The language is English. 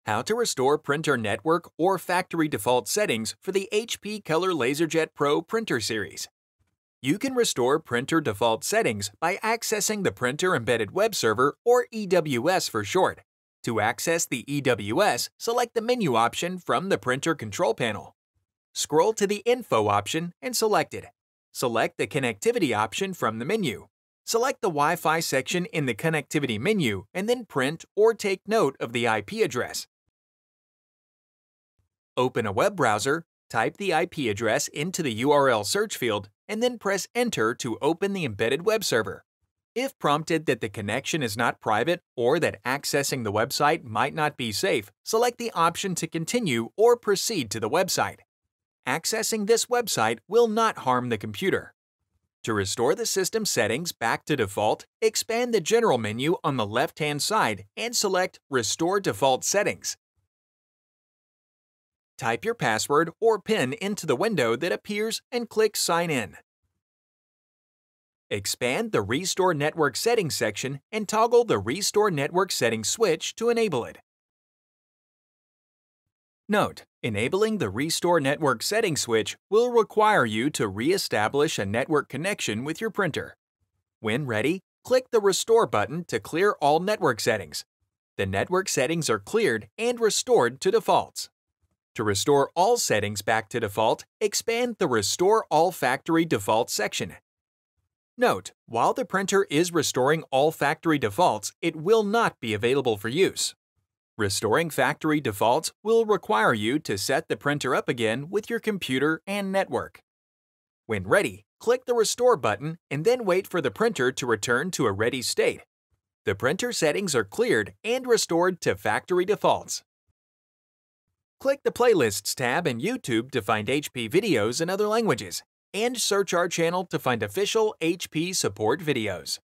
How to restore printer network or factory default settings for the HP Color LaserJet Pro printer series. You can restore printer default settings by accessing the Printer Embedded Web Server, or EWS for short. To access the EWS, select the menu option from the printer control panel. Scroll to the Info option and select it. Select the Connectivity option from the menu. Select the Wi-Fi section in the Connectivity menu and then print or take note of the IP address. Open a web browser, type the IP address into the URL search field, and then press Enter to open the embedded web server. If prompted that the connection is not private or that accessing the website might not be safe, select the option to continue or proceed to the website. Accessing this website will not harm the computer. To restore the system settings back to default, expand the General menu on the left-hand side and select Restore Default Settings. Type your password or PIN into the window that appears and click Sign In. Expand the Restore Network Settings section and toggle the Restore Network Settings switch to enable it. Note: enabling the Restore Network Settings switch will require you to re-establish a network connection with your printer. When ready, click the Restore button to clear all network settings. The network settings are cleared and restored to defaults. To restore all settings back to default, expand the Restore All Factory Defaults section. Note: while the printer is restoring all factory defaults, it will not be available for use. Restoring factory defaults will require you to set the printer up again with your computer and network. When ready, click the Restore button and then wait for the printer to return to a ready state. The printer settings are cleared and restored to factory defaults. Click the Playlists tab in YouTube to find HP videos in other languages, and search our channel to find official HP support videos.